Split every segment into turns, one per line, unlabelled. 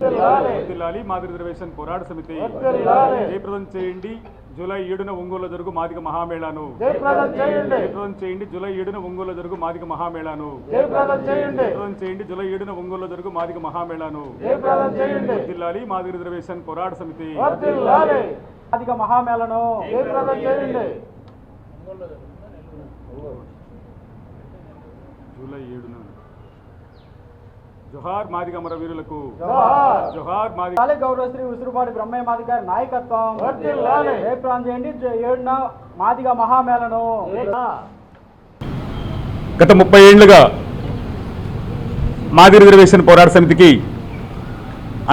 Madiga reservation పోరాట సమితి జయప్రదం చేయండి. జూలై 7న ఒంగోలులో జరుగు మాదిగ మహామేళాను జయప్రదం చేయండి. జూలై 7న ఒంగోలులో జరుగు మాదిగ మహామేళాను జయప్రదం చేయండి. జూలై 7న ఒంగోలులో జరుగు మాదిగ మహామేళాను జిల్లాలి మాదిగ రిజర్వేషన్ పోరాట సమితి
మాదిగ మహామేళను జయప్రదం చేయండి.
జూలై 7న జోహార్ మాదిగ అమరవీరులకు జోహార్ మాదిగ.
గౌరవశ్రీ ఉసురుపాటి బ్రహ్మయ్య మాదిగ గారి నాయకత్వం జయప్రదం చేయండి. 7న మాదిగ మహామేళను.
గత 30 ఏళ్లుగా మాదిగ రిజర్వేషన్ పోరాట సమితికి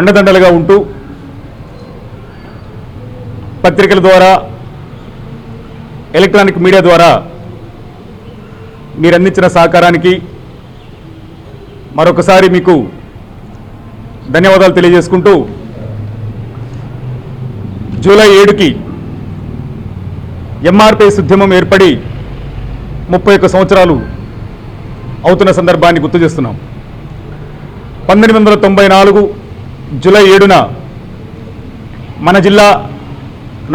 అండదండలుగా ఉంటూ పత్రికల ద్వారా ఎలక్ట్రానిక్ మీడియా ద్వారా మీరు అందించిన సహకారానికి మరొకసారి మీకు ధన్యవాదాలు తెలియజేసుకుంటూ జూలై 7కి ఎంఆర్పిఎస్ ఉద్యమం ఏర్పడి 31 సంవత్సరాలు అవుతున్న సందర్భాన్ని గుర్తు చేస్తున్నాం. 1994 జూలై 7న మన జిల్లా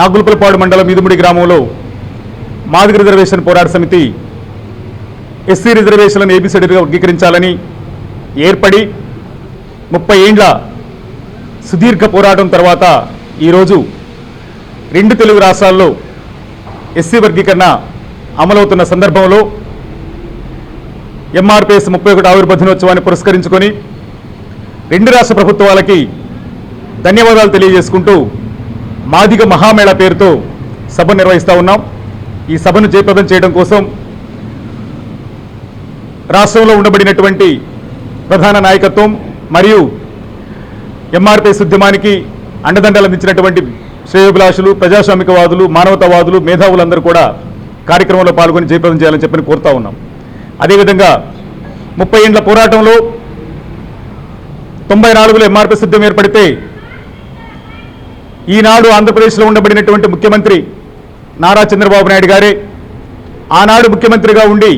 నాగులపల్లిపాడు మండలం మీదుముడి గ్రామంలో మాదిగ రిజర్వేషన్ పోరాట సమితి ఎస్సీ రిజర్వేషన్లను ఏబిసిడిగా వర్గీకరించాలని ఏర్పడి 30 ఏండ్ల సుదీర్ఘ పోరాటం తర్వాత ఈరోజు 2 తెలుగు రాష్ట్రాల్లో ఎస్సీ వర్గీకరణ అమలవుతున్న సందర్భంలో ఎంఆర్పిఎస్ 31వ ఆవిర్భావ దినోత్సవాన్ని పురస్కరించుకొని 2 రాష్ట్ర ప్రభుత్వాలకి ధన్యవాదాలు తెలియజేసుకుంటూ మాదిగ మహామేళ పేరుతో సభ నిర్వహిస్తూ ఉన్నాం. ఈ సభను జయప్రదం చేయడం కోసం రాష్ట్రంలో ఉండబడినటువంటి ప్రధాన నాయకత్వం మరియు ఎంఆర్పిఎస్ ఉద్యమానికి అండదండలు అందించినటువంటి శ్రేయోభిలాషులు, ప్రజాస్వామికవాదులు, మానవతావాదులు, మేధావులందరూ కూడా కార్యక్రమంలో పాల్గొని జయప్రదం చేయాలని చెప్పని కోరుతా ఉన్నాం. అదేవిధంగా 30 ఏండ్ల పోరాటంలో 94లో ఎంఆర్పిఎస్ ఉద్యమం ఏర్పడితే ఈనాడు ఆంధ్రప్రదేశ్లో ఉండబడినటువంటి ముఖ్యమంత్రి నారా చంద్రబాబు నాయుడు గారే ఆనాడు ముఖ్యమంత్రిగా ఉండి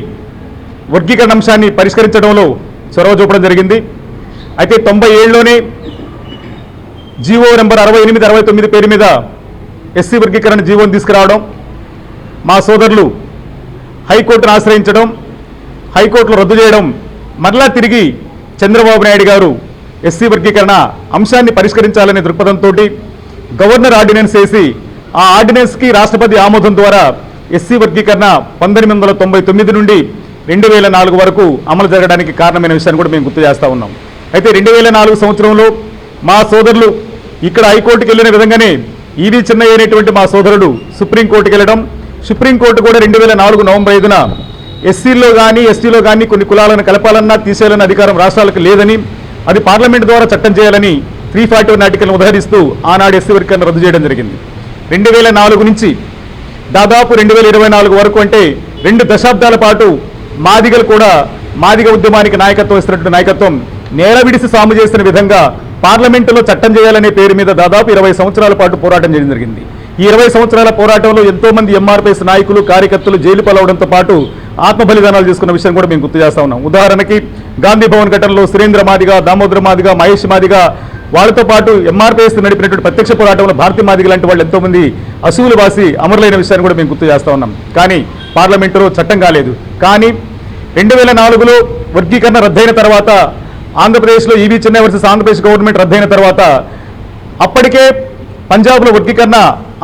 వర్గీకరణ అంశాన్ని పరిష్కరించడంలో చొరవ చూపడం జరిగింది. అయితే 97లోనే జీవో నెంబర్ 68-69 పేరు మీద ఎస్సీ వర్గీకరణ జీవోని తీసుకురావడం, మా సోదరులు హైకోర్టును ఆశ్రయించడం, హైకోర్టులో రద్దు చేయడం, మరలా తిరిగి చంద్రబాబు నాయుడు గారు ఎస్సీ వర్గీకరణ అంశాన్ని పరిష్కరించాలనే దృక్పథంతో గవర్నర్ ఆర్డినెన్స్ వేసి ఆ ఆర్డినెన్స్కి రాష్ట్రపతి ఆమోదం ద్వారా ఎస్సీ వర్గీకరణ 1999 నుండి 2004 వరకు అమలు జరగడానికి కారణమైన విషయాన్ని కూడా మేము గుర్తు చేస్తూ ఉన్నాం. అయితే 2004 సంవత్సరంలో మా సోదరులు ఇక్కడ హైకోర్టుకి వెళ్ళిన విధంగానే ఈవీ చిన్నయ్య అనేటువంటి మా సోదరుడు సుప్రీంకోర్టుకి వెళ్ళడం, సుప్రీంకోర్టు కూడా 2004 నవంబర్ 5న ఎస్సీలో కానీ ఎస్టీలో కానీ కొన్ని కులాలను కలపాలన్నా తీసేయాలన్న అధికారం రాష్ట్రాలకు లేదని, అది పార్లమెంట్ ద్వారా చట్టం చేయాలని 341 ఆర్టికల్ను ఉదహరిస్తూ ఆనాడు ఎస్సీ వర్గీకరణ రద్దు చేయడం జరిగింది. 2004 నుంచి దాదాపు 2024 వరకు అంటే 2 దశాబ్దాల పాటు మాదిగలు కూడా మాదిగ ఉద్యమానికి నాయకత్వం ఇస్తున్నటువంటి నాయకత్వం నేల విడిసి సాము చేసిన విధంగా పార్లమెంటులో చట్టం చేయాలనే పేరు మీద దాదాపు 20 సంవత్సరాల పాటు పోరాటం చేయడం జరిగింది. ఈ 20 సంవత్సరాల పోరాటంలో ఎంతోమంది ఎంఆర్పిఎస్ నాయకులు, కార్యకర్తలు జైలు పాలవడంతో పాటు ఆత్మ బలిదానాలు చేసుకున్న విషయం కూడా మేము గుర్తు చేస్తా ఉన్నాం. ఉదాహరణకి గాంధీ భవన్ ఘటనలో సురేంద్ర మాదిగ, దామోదర మాదిగ, మహేష్ మాదిగ, వాళ్ళతో పాటు ఎంఆర్పిఎస్ నడిపినటువంటి ప్రత్యక్ష పోరాటంలో భారతీయ మాదిగ లాంటి వాళ్ళు ఎంతోమంది అసూలు వాసి అమరులైన విషయాన్ని కూడా మేము గుర్తు చేస్తా ఉన్నాం. కానీ పార్లమెంటులో చట్టం కాలేదు. కానీ 2004లో వర్గీకరణ రద్దయిన తర్వాత ఆంధ్రప్రదేశ్లో EV Chennai versus Andhra Pradesh government రద్దయిన తర్వాత అప్పటికే పంజాబ్లో వర్గీకరణ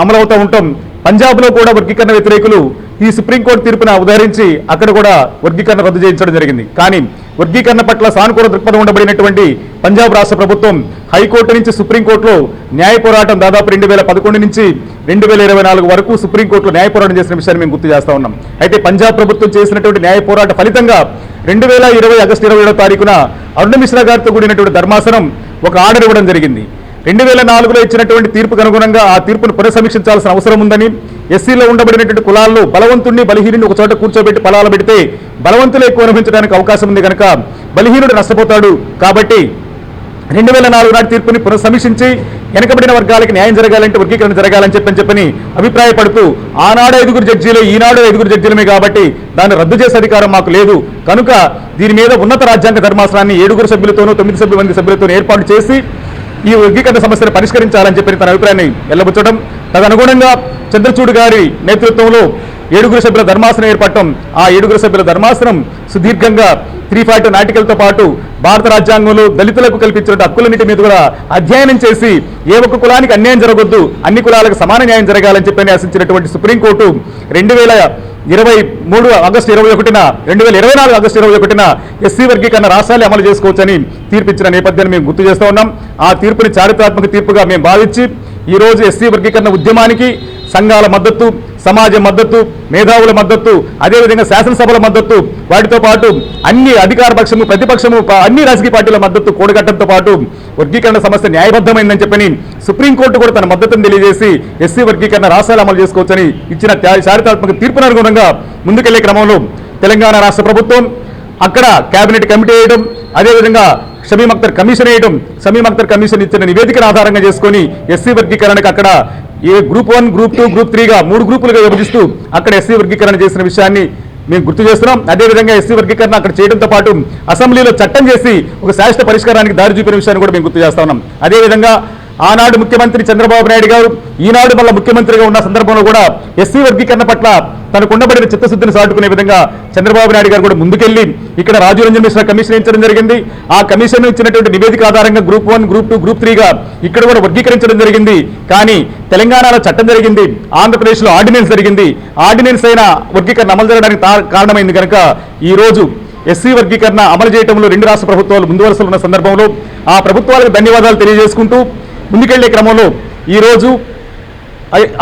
అమలవుతూ ఉంటాం. పంజాబ్లో కూడా వర్గీకరణ వ్యతిరేకులు ఈ సుప్రీంకోర్టు తీర్పును ఉదహరించి అక్కడ కూడా వర్గీకరణ రద్దు చేయించడం జరిగింది. కానీ వర్గీకరణ పట్ల సానుకూల దృక్పథం ఉండబడినటువంటి పంజాబ్ రాష్ట్ర ప్రభుత్వం హైకోర్టు నుంచి సుప్రీంకోర్టులో న్యాయ పోరాటం దాదాపు 2011 నుంచి 2024 వరకు సుప్రీంకోర్టులో న్యాయ పోరాటం చేసిన విషయాన్ని మేము గుర్తు చేస్తా ఉన్నాం. అయితే పంజాబ్ ప్రభుత్వం చేసినటువంటి న్యాయ పోరాట ఫలితంగా 2020 ఆగస్టు 27వ తారీఖున అరుణ మిశ్రా గారితో కూడినటువంటి ధర్మాసనం ఒక ఆర్డర్ ఇవ్వడం జరిగింది. 2004లో ఇచ్చినటువంటి తీర్పుకు అనుగుణంగా ఆ తీర్పును పునఃసమీక్షించాల్సిన అవసరం ఉందని, ఎస్సీలో ఉండబడినటువంటి కులాల్లో బలవంతుణ్ణి బలహీనుని ఒక చోట కూర్చోబెట్టి ఫలాలు పెడితే బలవంతులు ఎక్కువ అనుభవించడానికి అవకాశం ఉంది కనుక బలహీనుడు నష్టపోతాడు, కాబట్టి 2004 నాటి తీర్పుని పునఃసమీక్షించి వెనకబడిన వర్గాలకు న్యాయం జరగాలంటే వర్గీకరణ జరగాలని చెప్పని అభిప్రాయపడుతూ ఆనాడు 5 జడ్జీలే, ఈనాడు 5 జడ్జీలమే కాబట్టి దాన్ని రద్దు చేసే అధికారం మాకు లేదు కనుక దీని మీద ఉన్నత రాజ్యాంగ ధర్మాసనాన్ని 7 సభ్యులతోనూ 9 సభ్యులతో ఏర్పాటు చేసి ఈ వర్గీకరణ సమస్యను పరిష్కరించాలని చెప్పి తన అభిప్రాయాన్ని వెల్లబుచ్చడం, తదనుగుణంగా చంద్రచూడ్ గారి నేతృత్వంలో 7 సభ్యుల ధర్మాసనం ఏర్పడటం, ఆ 7 సభ్యుల ధర్మాసనం సుదీర్ఘంగా 340 నాటికలతో పాటు భారత రాజ్యాంగంలో దళితులకు కల్పించిన హక్కులన్నిటి మీద కూడా అధ్యయనం చేసి ఏ ఒక్క కులానికి అన్యాయం జరగొద్దు, అన్ని కులాలకు సమాన న్యాయం జరగాలని చెప్పి ఆశించినటువంటి సుప్రీంకోర్టు 2023 ఆగస్టు 21న 2024 ఆగస్టు 21న ఎస్సీ వర్గీకరణ రాష్ట్రాలే అమలు చేసుకోవచ్చని తీర్పిచ్చిన నేపథ్యాన్ని మేము గుర్తు చేస్తూ ఉన్నాం. ఆ తీర్పుని చారిత్రాత్మక తీర్పుగా మేము భావించి ఈరోజు ఎస్సీ వర్గీకరణ ఉద్యమానికి సంఘాల మద్దతు, సమాజం మద్దతు, మేధావుల మద్దతు, అదేవిధంగా శాసనసభల మద్దతు, వాటితో పాటు అన్ని అధికార పక్షము, ప్రతిపక్షము, అన్ని రాజకీయ పార్టీల మద్దతు కూడగట్టడంతో పాటు వర్గీకరణ సమస్య న్యాయబద్ధమైందని చెప్పని సుప్రీంకోర్టు కూడా తన మద్దతును తెలియజేసి ఎస్సీ వర్గీకరణ రాష్ట్రాలు అమలు చేసుకోవచ్చని ఇచ్చిన చారిత్రాత్మక తీర్పును అనుగుణంగా ముందుకెళ్లే క్రమంలో తెలంగాణ రాష్ట్ర ప్రభుత్వం అక్కడ కేబినెట్ కమిటీ వేయడం, అదేవిధంగా షమీమ్ అఖ్తర్ కమిషన్ వేయడం, షమీమ్ అఖ్తర్ కమిషన్ ఇచ్చిన నివేదికను ఆధారంగా చేసుకొని ఎస్సీ వర్గీకరణకు అక్కడ గ్రూప్ 1, గ్రూప్ 2, గ్రూప్ 3గా 3 గ్రూపులుగా విభజిస్తూ అక్కడ ఎస్సీ వర్గీకరణ చేసిన విషయాన్ని మేము గుర్తు చేస్తున్నాం. అదేవిధంగా ఎస్సీ వర్గీకరణ అక్కడ చేయడంతో పాటు అసెంబ్లీలో చట్టం చేసి ఒక శాశ్వత పరిష్కారానికి దారి చూపిన విషయాన్ని కూడా మేము గుర్తు చేస్తా ఉన్నాం. అదేవిధంగా ఆనాడు ముఖ్యమంత్రి చంద్రబాబు నాయుడు గారు ఈనాడు మళ్ళీ ముఖ్యమంత్రిగా ఉన్న సందర్భంలో కూడా ఎస్సీ వర్గీకరణ పట్ల తనకు ఉండబడిన చిత్తశుద్ధిని చాటుకునే విధంగా చంద్రబాబు నాయుడు గారు కూడా ముందుకెళ్లి ఇక్కడ రాజీవ్ రంజన్ మిశ్రా కమిషన్ ఇచ్చడం జరిగింది. ఆ కమిషన్ ఇచ్చినటువంటి నివేదిక ఆధారంగా గ్రూప్ 1, గ్రూప్ 2, గ్రూప్ 3గా ఇక్కడ కూడా వర్గీకరించడం జరిగింది. కానీ తెలంగాణలో చట్టం జరిగింది, ఆంధ్రప్రదేశ్లో ఆర్డినెన్స్ జరిగింది. ఆర్డినెన్స్ అయిన వర్గీకరణ అమలు జరగడానికి కారణమైంది కనుక ఈ రోజు ఎస్సీ వర్గీకరణ అమలు చేయడంలో 2 రాష్ట్ర ప్రభుత్వాలు ముందు వరుసలో ఉన్న సందర్భంలో ఆ ప్రభుత్వాలకు ధన్యవాదాలు తెలియజేసుకుంటూ ముందుకెళ్లే క్రమంలో ఈరోజు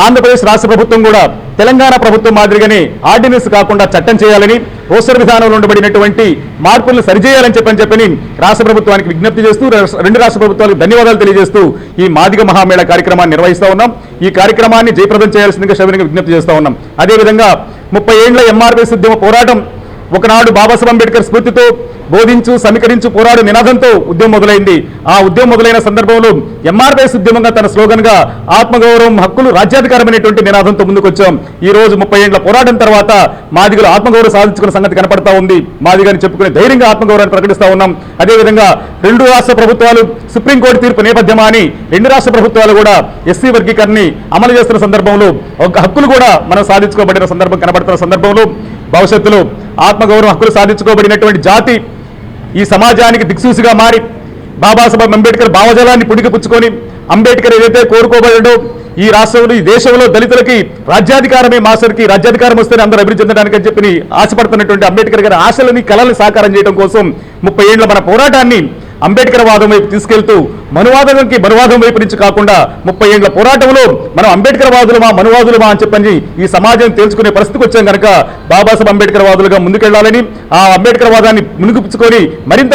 ఆంధ్రప్రదేశ్ రాష్ట్ర ప్రభుత్వం కూడా తెలంగాణ ప్రభుత్వం మాదిరిగానే ఆర్డినెన్స్ కాకుండా చట్టం చేయాలని, రోస్టర్ విధానంలో ఉండబడినటువంటి మార్పులను సరిచేయాలని చెప్పని రాష్ట్ర ప్రభుత్వానికి విజ్ఞప్తి చేస్తూ 2 రాష్ట్ర ప్రభుత్వాలకు ధన్యవాదాలు తెలియజేస్తూ ఈ మాదిగ మహామేళ కార్యక్రమాన్ని నిర్వహిస్తూ ఉన్నాం. ఈ కార్యక్రమాన్ని జయప్రదం చేయాల్సిందిగా సవినయంగా విజ్ఞప్తి చేస్తూ ఉన్నాం. అదేవిధంగా 30 ఏళ్ల ఎంఆర్పీఎస్ ఉద్యమ పోరాటం ఒకనాడు బాబాసాహెబ్ అంబేద్కర్ స్ఫూర్తితో బోధించు, సమీకరించు, పోరాడు నినాదంతో ఉద్యమం మొదలైంది. ఆ ఉద్యమం మొదలైన సందర్భంలో ఎంఆర్పీఎస్ ఉద్యమంగా తన స్లోగన్గా ఆత్మగౌరవం, హక్కులు, రాజ్యాధికారమైనటువంటి నినాదంతో ముందుకొచ్చాం. ఈ రోజు 30 ఏళ్ల పోరాటం తర్వాత మాదిగలు ఆత్మగౌరవం సాధించుకున్న సంగతి కనపడతా ఉంది. మాదిగని చెప్పుకునే ధైర్యంగా ఆత్మగౌరవాన్ని ప్రకటిస్తా ఉన్నాం. అదేవిధంగా 2 రాష్ట్ర ప్రభుత్వాలు సుప్రీంకోర్టు తీర్పు నేపథ్యమా అని 2 రాష్ట్ర ప్రభుత్వాలు కూడా ఎస్సీ వర్గీకరణని అమలు చేస్తున్న సందర్భంలో ఒక హక్కులు కూడా మనం సాధించుకోబడిన సందర్భం కనబడుతున్న సందర్భంలో భవిష్యత్తులో ఆత్మగౌరవం, హక్కులు సాధించుకోబడినటువంటి జాతి ఈ సమాజానికి దిక్సూసిగా మారి బాబాసాహెబ్ అంబేద్కర్ భావజాలాన్ని పుడికిపుచ్చుకొని అంబేద్కర్ ఏదైతే కోరుకోబడో ఈ రాష్ట్రంలో, ఈ దేశంలో దళితులకి రాజ్యాధికారమే మాసరికి, రాజ్యాధికారం వస్తేనే అందరూ అభివృద్ధి చెందడానికి అని చెప్పి ఆశపడుతున్నటువంటి అంబేద్కర్ గారి ఆశలని, కళల్ని సాకారం చేయడం కోసం 30 ఏళ్ల మన పోరాటాన్ని అంబేద్కర్ వాదం వైపు తీసుకెళ్తూ మనువాదంకి మనువాదం వైపు నుంచి కాకుండా 30 ఏళ్ల పోరాటంలో మనం అంబేద్కర్ వాదులమా, మనువాదులమా అని చెప్పని ఈ సమాజం తేల్చుకునే పరిస్థితికి వచ్చాం కనుక బాబాసాహెబ్ అంబేద్కర్ వాదులుగా ముందుకెళ్లాలని, ఆ అంబేద్కర్ వాదాన్ని మునిగిపుచ్చుకొని మరింత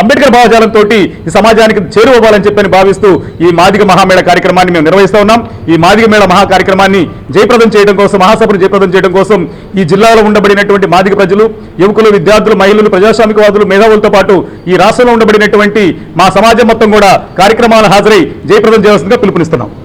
అంబేద్కర్ భావజాలంతో ఈ సమాజానికి చేరువవ్వాలని చెప్పని భావిస్తూ ఈ మాదిగ మహామేళ కార్యక్రమాన్ని మేము నిర్వహిస్తూ ఉన్నాం. ఈ మాదిగ మేళ మహా కార్యక్రమాన్ని జయప్రదం చేయడం కోసం, మహాసభను జయప్రదం చేయడం కోసం ఈ జిల్లాలో ఉండబడినటువంటి మాదిగ ప్రజలు, యువకులు, విద్యార్థులు, మహిళలు, ప్రజాస్వామికవాదులు, మేధావులతో పాటు ఈ రాష్ట్రంలో ఉండబడినటువంటి మా సమాజం మొత్తం కూడా కార్యక్రమాలు హాజరై జయప్రదం చేయాల్సిందిగా పిలుపునిస్తున్నాం.